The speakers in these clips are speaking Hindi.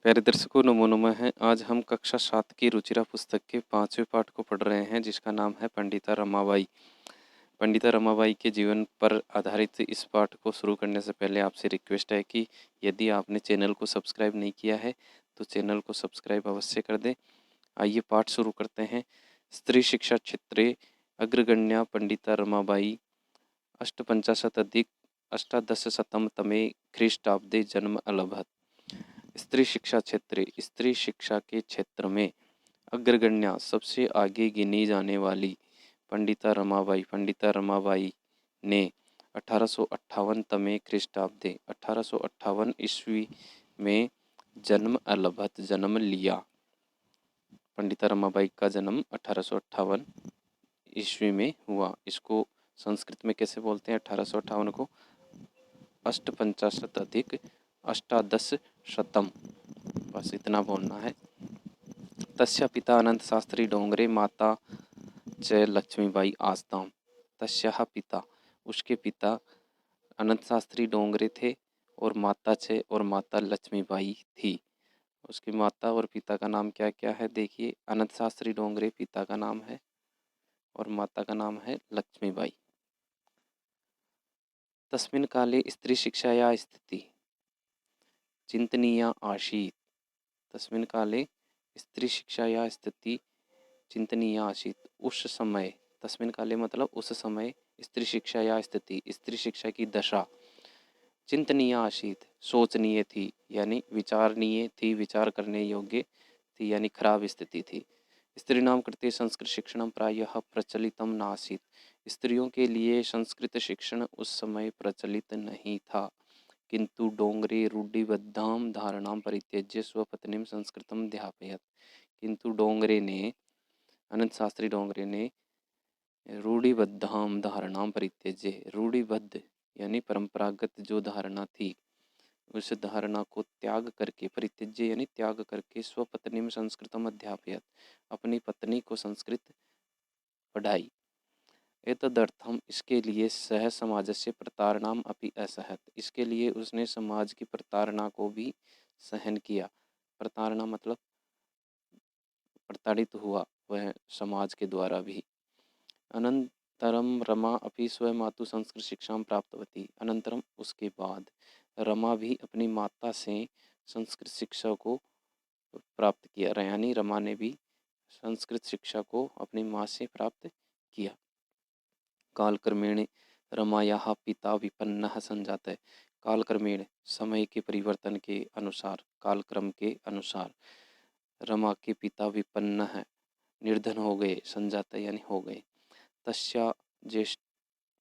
प्यारे दर्शकों, नमो नमः है। आज हम कक्षा 7 की रुचिरा पुस्तक के 5वें पाठ को पढ़ रहे हैं, जिसका नाम है पंडिता रमाबाई। पंडिता रमाबाई के जीवन पर आधारित इस पाठ को शुरू करने से पहले आपसे रिक्वेस्ट है कि यदि आपने चैनल को सब्सक्राइब नहीं किया है तो चैनल को सब्सक्राइब अवश्य कर दें। आइए पाठ शुरू करते हैं। स्त्री शिक्षा क्षेत्रे अग्रगण्या पंडिता रमाबाई अष्टपञ्चाशदधिक अष्टादशशतं तमे ख्रीष्टाब्दे जन्म अलभत। स्त्री शिक्षा क्षेत्र, स्त्री शिक्षा के क्षेत्र में अग्रगण्या सबसे आगे गिनी जाने वाली पंडिता रमाबाई ने 1858 तमे ख्रीष्टाब्दे 1858 ईस्वी में जन्म लिया। पंडिता रमाबाई का जन्म 1858 ईस्वी में हुआ। इसको संस्कृत में कैसे बोलते हैं 1858 को? अष्टपञ्चाशदधिक अष्टादशशतम्, बस इतना बोलना है। तस्य पिता अनंत शास्त्री डोंगरे, माता च लक्ष्मीबाई आस्ताम। तस्याः पिता, उसके पिता अनंत शास्त्री डोंगरे थे और माता लक्ष्मीबाई थी। उसकी माता और पिता का नाम क्या क्या है देखिए। अनंत शास्त्री डोंगरे पिता का नाम है और माता का नाम है लक्ष्मीबाई। तस्मिन् काले स्त्री शिक्षायाः स्थितिः चिंतनीया आसीत्। तस्मिन् काले स्त्री शिक्षायाः स्थिति चिंतनीया आसीत्। उस समय, तस्मिन् काले मतलब उस समय, स्त्री शिक्षायाः स्थिति, स्त्री शिक्षा की दशा, चिंतनीय आसीत् सोचनीय थी, यानी विचारणीय थी, विचार करने योग्य थी, यानी खराब स्थिति थी। स्त्रीणां कृते संस्कृत शिक्षणं प्रायः प्रचलितं नासीत्। स्त्रियों के लिए संस्कृत शिक्षण उस समय प्रचलित नहीं था। किंतु डोंगरे रूढ़िबद्धां धारणां परित्यज्य स्वपत्नीं संस्कृतम् अध्यापयत्। किंतु डोंगरे ने, अनंत शास्त्री डोंगरे ने रूढ़िबद्धां धारणां परित्यज्य, रूढ़िबद्ध यानी परंपरागत जो धारणा थी उस धारणा को त्याग करके, परित्यज्य यानी त्याग करके, स्वपत्नीं संस्कृतम् अध्यापयत्, अपनी पत्नी को संस्कृत पढ़ाई। एतदर्थम, इसके लिए, सह समाजस्य प्रताड़नाम अपि असहत, इसके लिए उसने समाज की प्रताड़ना को भी सहन किया। प्रताड़ना मतलब प्रताड़ित हुआ वह समाज के द्वारा भी। अनंतरम रमा अपि स्वमातु संस्कृत शिक्षा प्राप्तवती। अनंतरम उसके बाद रमा भी अपनी माता से संस्कृत शिक्षा को प्राप्त किया, यानी रमा ने भी संस्कृत शिक्षा को अपनी माँ से प्राप्त किया। कालक्रमेण रमायाः पिता विपन्नः संजातः। कालक्रमेण समय के परिवर्तन के अनुसार, कालक्रम के अनुसार रमा के पिता विपन्न है, निर्धन हो गए, संजात यानी हो गए। तस्या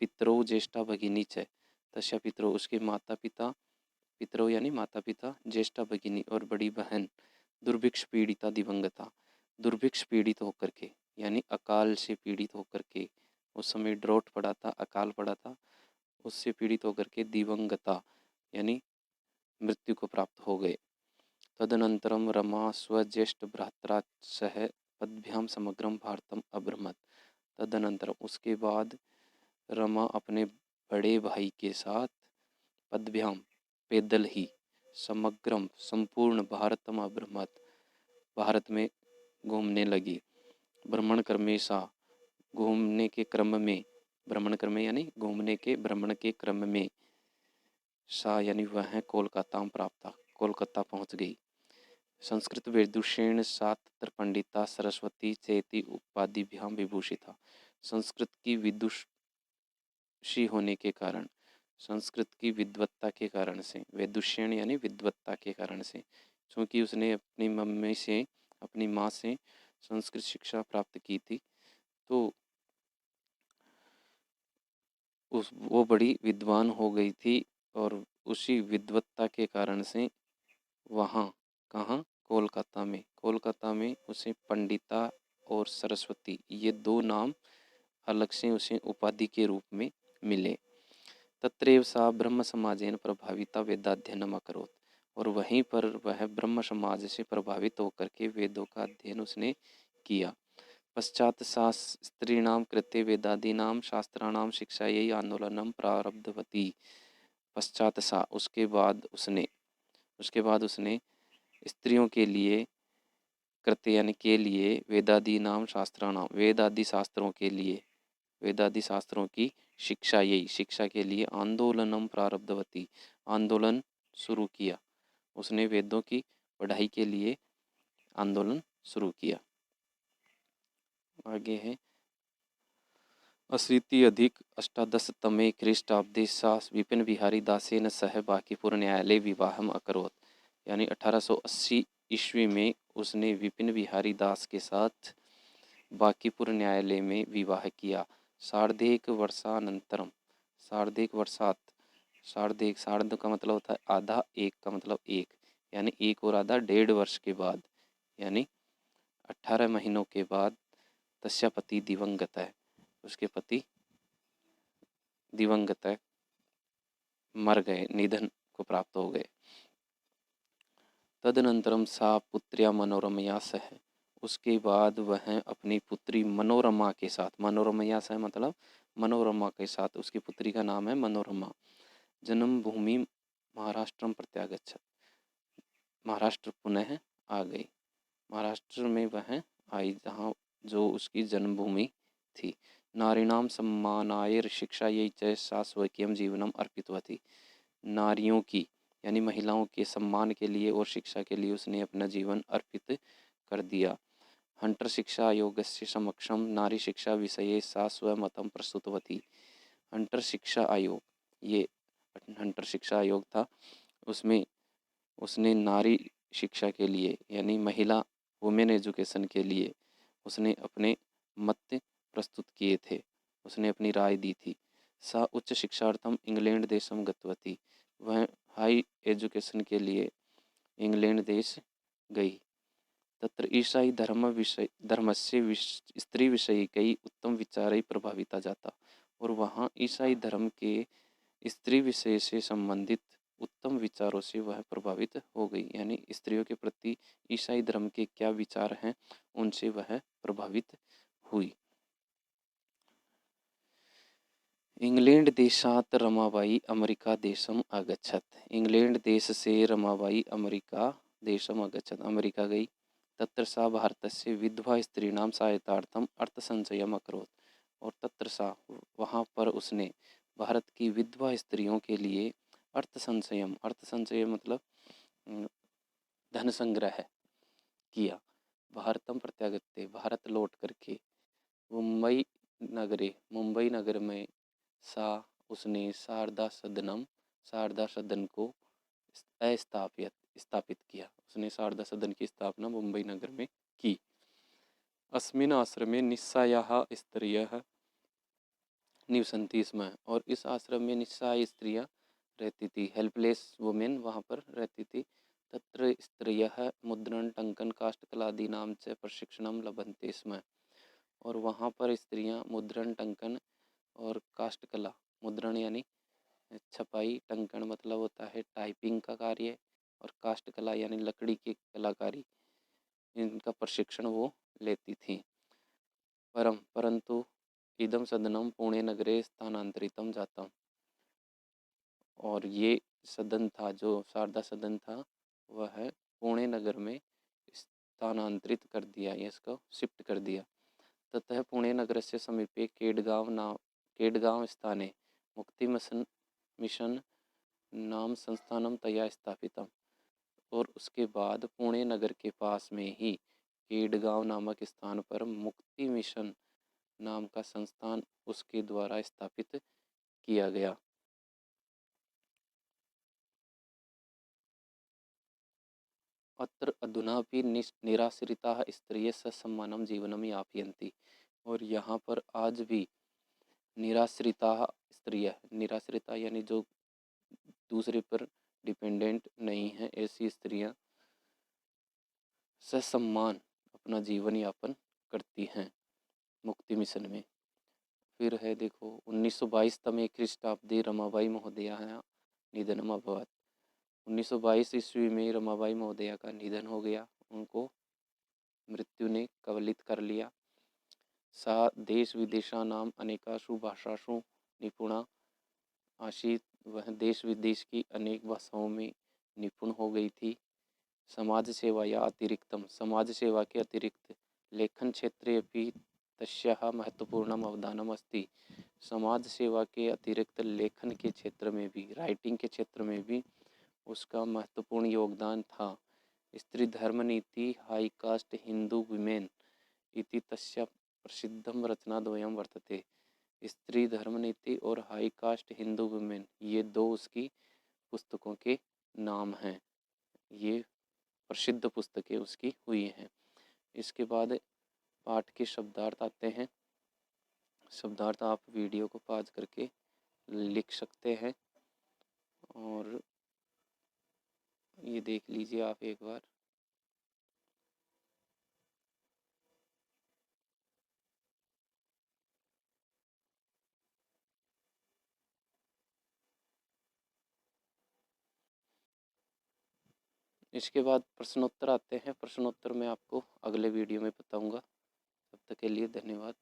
पितरौ ज्येष्ठा भगिनी च। तस्या पितरौ उसके माता पिता, पितरौ यानी माता पिता, ज्येष्ठा भगिनी और बड़ी बहन, दुर्भिक्ष पीड़िता दिवंगता, दुर्भिक्ष पीड़ित होकर के, यानी अकाल से पीड़ित होकर के, उस समय ड्रॉट पड़ा था, अकाल पड़ा था, उससे पीड़ित होकर के दिवंगता यानी मृत्यु को प्राप्त हो गए। तदनंतरम रमा स्वज्येष्ठ भ्रात्रा सह पद्भ्याम समग्रम भारतम अभ्रमत। तदनंतर उसके बाद रमा अपने बड़े भाई के साथ पद्भ्याम पैदल ही, समग्रम संपूर्ण, भारतम अभ्रमत भारत में घूमने लगी। भ्रमण क्रमेशा घूमने के क्रम में, भ्रमण क्रम यानी घूमने के, भ्रमण के क्रम में, सा यानी वह कोलकाता प्राप्त, कोलकाता पहुंच गई। संस्कृत विदुषेण सा तत्र पंडिता सरस्वती चेति उपाधिभ्याम विभूषिता। संस्कृत की विदुषी होने के कारण, संस्कृत की विद्वत्ता के कारण से, विदुषेण यानी विद्वत्ता के कारण से, क्योंकि उसने अपनी मम्मी से, अपनी माँ से संस्कृत शिक्षा प्राप्त की थी, तो वो बड़ी विद्वान हो गई थी और उसी विद्वत्ता के कारण से वहाँ, कहाँ, कोलकाता में उसे पंडिता और सरस्वती, ये दो नाम अलग से उसे उपाधि के रूप में मिले। तत्रैव सा ब्रह्म समाजेन प्रभाविता वेदाध्ययनम अकरोत्, और वहीं पर वह ब्रह्म समाज से प्रभावित होकर के वेदों का अध्ययन उसने किया। पश्चात सा स्त्रीणां कृते वेदादीनां शास्त्राणां शिक्षायै आंदोलनम प्रारब्धवती। पश्चात सा, उसके बाद उसने स्त्रियों के लिए कृत्य यानी के लिए वेदादि नाम शास्त्राणाम, वेद आदि शास्त्रों के लिए, वेदादि शास्त्रों की शिक्षा, यही शिक्षा के लिए आंदोलनम प्रारब्धवती, आंदोलन शुरू किया। उसने वेदों की पढ़ाई के लिए आंदोलन शुरू किया। आगे है अशीति अधिक अष्टादशतमे ख्रीष्टाब्दे सा विपिन बिहारी दासेन सह बांकीपुर न्यायालय विवाहम अकरोत्, यानी 1880 ईस्वी में उसने विपिन बिहारी दास के साथ बांकीपुर न्यायालय में विवाह किया। सार्धेक वर्षानंतरम, सार्धेक वर्षात, सार्धेक, सार्ध का मतलब होता है आधा, एक का मतलब एक, यानी एक और आधा 1.5 वर्ष के बाद, यानी 18 महीनों के बाद तस्या पति दिवंगत है, उसके पति दिवंगत है, मर गए, निधन को प्राप्त हो गए। तदनंतरम सा पुत्र्या मनोरमया सह, उसके बाद वह अपनी पुत्री मनोरमा के साथ, मनोरमया सह मतलब मनोरमा के साथ, उसकी पुत्री का नाम है मनोरमा, जन्मभूमि महाराष्ट्रम प्रत्यागच्छत, महाराष्ट्र पुनः आ गई, महाराष्ट्र में वह आई जहाँ जो उसकी जन्मभूमि थी। नारीणाम सम्मानाय शिक्षा यही च सा स्वकीयम जीवनम अर्पितवती, नारियों की यानी महिलाओं के सम्मान के लिए और शिक्षा के लिए उसने अपना जीवन अर्पित कर दिया। हंटर शिक्षा आयोग से समक्षम नारी शिक्षा विषये सा स्वमतम प्रस्तुतवती, हंटर शिक्षा आयोग, ये हंटर शिक्षा आयोग था, उसमें उसने नारी शिक्षा के लिए यानी महिला वुमेन एजुकेशन के लिए उसने अपने मत प्रस्तुत किए थे, उसने अपनी राय दी थी। सा उच्च शिक्षार्थम इंग्लैंड देशम गतवती, वह हाई एजुकेशन के लिए इंग्लैंड देश गई। तत्र ईसाई धर्मस्य स्त्री विषय कई उत्तम विचार प्रभाविता जाता, और वहाँ ईसाई धर्म के स्त्री विषय से संबंधित उत्तम विचारों से वह प्रभावित हो गई, यानी स्त्रियों के प्रति ईसाई धर्म के क्या विचार हैं उनसे वह प्रभावित हुई। इंग्लैंड देशात रमाबाई अमेरिका देशम आगच्छत, इंग्लैंड देश से रमाबाई अमेरिका देशम आगच्छत, अमेरिका गई। तत्र सा भारतस्य विधवा स्त्रीणाम सहायतार्थम अर्थसंचयम अकरोत्, और तत्र सा वहाँ पर उसने भारत की विधवा स्त्रियों के लिए अर्थसंचयम, अर्थसंचय मतलब धन संग्रह किया। भारतम प्रत्यागत्य, भारत लौट करके, मुंबई नगरे, मुंबई नगर में सा उसने शारदा सदनम, शारदा सदन को स्थापित किया, उसने शारदा सदन की स्थापना मुंबई नगर में की। अस्मिन् आश्रमे निस्सायाः स्त्रियः निवसन्ति स्म, और इस आश्रम में निस्सहाय स्त्रियां रहती थी, हेल्पलेस वुमेन वहाँ पर रहती थी। तत्र स्त्रियः मुद्रण टंकन काष्ठकलादि नाम च प्रशिक्षणम लभन्ते स्म, और वहाँ पर स्त्रियां मुद्रण टंकन और काष्ठकला, मुद्रण यानी छपाई, टंकन मतलब होता है टाइपिंग का कार्य, और काष्ठकला यानी लकड़ी की कलाकारी, इनका प्रशिक्षण वो लेती थी। परंतु इदम सदनम पुणे नगरे स्थानांतरितम जातम, और ये सदन था जो शारदा सदन था वह पुणे नगर में स्थानांतरित कर दिया, इसको शिफ्ट कर दिया। ततः पुणे नगर से समीपे केडगांव स्थाने मुक्ति मिशन नाम संस्थानम तया स्थापितम, और उसके बाद पुणे नगर के पास में ही केडगांव नामक स्थान पर मुक्ति मिशन नाम का संस्थान उसके द्वारा स्थापित किया गया। अत्र अधुनापि निराश्रिताः स्त्रियः ससम्मानं जीवनं यापयन्ति, और यहाँ पर आज भी निराश्रिताः स्त्रियः, निराश्रिता यानी जो दूसरे पर डिपेंडेंट नहीं है, ऐसी स्त्रियां ससम्मान अपना जीवन यापन करती हैं मुक्ति मिशन में। फिर है देखो 1922 तमे ख्रीष्टाब्दे रमाबाई महोदया निधनम अभवत्, 1922 ईस्वी में रमाबाई महोदया का निधन हो गया, उनको मृत्यु ने कवलित कर लिया। सा देश विदेशानाम अनेकासु भाषासु निपुणा आसीत, वह देश विदेश की अनेक भाषाओं में निपुण हो गई थी। समाज सेवा या अतिरिक्तम, समाज सेवा के अतिरिक्त लेखन क्षेत्रे अपि तस्याः महत्वपूर्णम अवदानम अस्ति। समाज सेवा के अतिरिक्त लेखन के क्षेत्र में भी, राइटिंग के क्षेत्र में भी उसका महत्वपूर्ण योगदान था। स्त्री धर्म नीति हाई कास्ट हिंदू विमेन इति तस्य प्रसिद्धम रचनाद्वयं वर्तते। स्त्री धर्म नीति और हाई कास्ट हिंदू वुमेन, ये दो उसकी पुस्तकों के नाम हैं। ये प्रसिद्ध पुस्तकें उसकी हुई हैं। इसके बाद पाठ के शब्दार्थ आते हैं। शब्दार्थ आप वीडियो को पॉज करके लिख सकते हैं और ये देख लीजिए आप एक बार। इसके बाद प्रश्नोत्तर आते हैं। प्रश्नोत्तर मैं आपको अगले वीडियो में बताऊंगा। तब तक के लिए धन्यवाद।